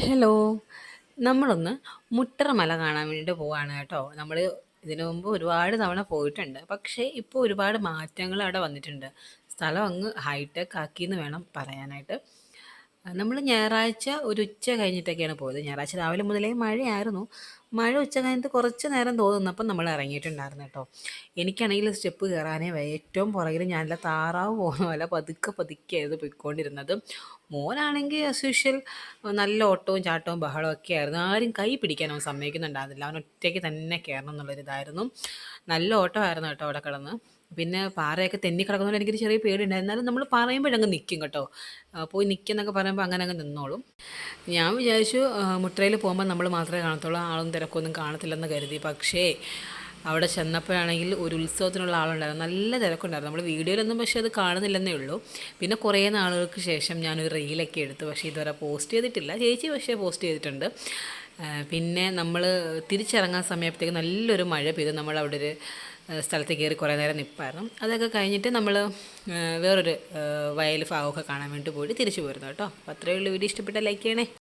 Hello. നമ്മളൊന്ന് മുട്ടറ മല കാണാൻ വേണ്ടിയിട്ട് പോവാണ് കേട്ടോ. നമ്മൾ ഇതിനു മുമ്പ് ഒരുപാട് തവണ പോയിട്ടുണ്ട്. പക്ഷേ ഇപ്പോൾ ഒരുപാട് മാറ്റങ്ങൾ അവിടെ വന്നിട്ടുണ്ട്. സ്ഥലം അങ്ങ് ഹൈടെക് ആക്കിയെന്ന് വേണം പറയാനായിട്ട്. നമ്മൾ ഞായറാഴ്ച ഒരു ഉച്ച കഴിഞ്ഞിട്ടൊക്കെയാണ് പോയത്. ഞായറാഴ്ച രാവിലെ മുതലേ മഴയായിരുന്നു. മഴ ഉച്ച കഴിഞ്ഞിട്ട് കുറച്ച് നേരം തോന്നുന്നപ്പം നമ്മൾ ഇറങ്ങിയിട്ടുണ്ടായിരുന്നു കേട്ടോ. എനിക്കാണെങ്കിൽ സ്റ്റെപ്പ് കയറാനേ വയ്യ. ഏറ്റവും പുറകിൽ ഞാനല്ല താറാവ് പോകുന്ന പോലെ പതുക്കെ പതുക്കെയായിരുന്നു പോയിക്കൊണ്ടിരുന്നത്. മോനാണെങ്കിൽ ആസ് യൂഷ്വൽ നല്ല ഓട്ടവും ചാട്ടവും ബഹളവും ഒക്കെ ആയിരുന്നു. ആരും കൈ പിടിക്കാൻ അവൻ സമ്മതിക്കുന്നുണ്ടായിരുന്നില്ല. അവൻ ഒറ്റയ്ക്ക് തന്നെ കയറണം എന്നുള്ളൊരിതായിരുന്നു. നല്ല ഓട്ടമായിരുന്നു കേട്ടോ അവിടെ കിടന്ന്. പിന്നെ പാറയൊക്കെ തെന്നി കിടക്കുന്നതുകൊണ്ട് എനിക്കൊരു ചെറിയ പേടിയുണ്ടായിരുന്നു. എന്നാലും നമ്മൾ പറയുമ്പോഴങ്ങ് നിൽക്കും കേട്ടോ. പോയി നിൽക്കുന്നൊക്കെ പറയുമ്പോൾ അങ്ങനെ അങ്ങ് നിന്നോളും. ഞാൻ വിചാരിച്ചു മുട്രയിൽ പോകുമ്പോൾ നമ്മൾ മാത്രമേ കാണത്തുള്ളൂ, ആളും തിരക്കൊന്നും കാണത്തില്ലെന്ന് കരുതി. പക്ഷേ അവിടെ ചെന്നപ്പോഴാണെങ്കിൽ ഒരു ഉത്സവത്തിനുള്ള ആളുണ്ടായിരുന്നു. നല്ല തിരക്കുണ്ടായിരുന്നു. നമ്മൾ വീഡിയോയിലൊന്നും പക്ഷേ അത് കാണുന്നില്ലെന്നേ ഉള്ളൂ. പിന്നെ കുറേ നാളുകൾക്ക് ശേഷം ഞാനൊരു റീലൊക്കെ എടുത്തു. പക്ഷേ ഇതുവരെ പോസ്റ്റ് ചെയ്തിട്ടില്ല. ചേച്ചി പക്ഷേ പോസ്റ്റ് ചെയ്തിട്ടുണ്ട്. പിന്നെ നമ്മൾ തിരിച്ചിറങ്ങാൻ സമയത്തേക്ക് നല്ലൊരു മഴ പെയ്തു. നമ്മളവിടെ ഒരു സ്ഥലത്ത് കയറി കുറേ നേരം നിൽപ്പായിരുന്നു. അതൊക്കെ കഴിഞ്ഞിട്ട് നമ്മൾ വേറൊരു വയൽ ഭാഗമൊക്കെ കാണാൻ വേണ്ടി പോയിട്ട് തിരിച്ചു പോരുന്നു കേട്ടോ. അപ്പോൾ അത്രയേ ഉള്ളൂ. വീഡിയോ ഇഷ്ടപ്പെട്ട ലൈക്ക് ചെയ്യണേ.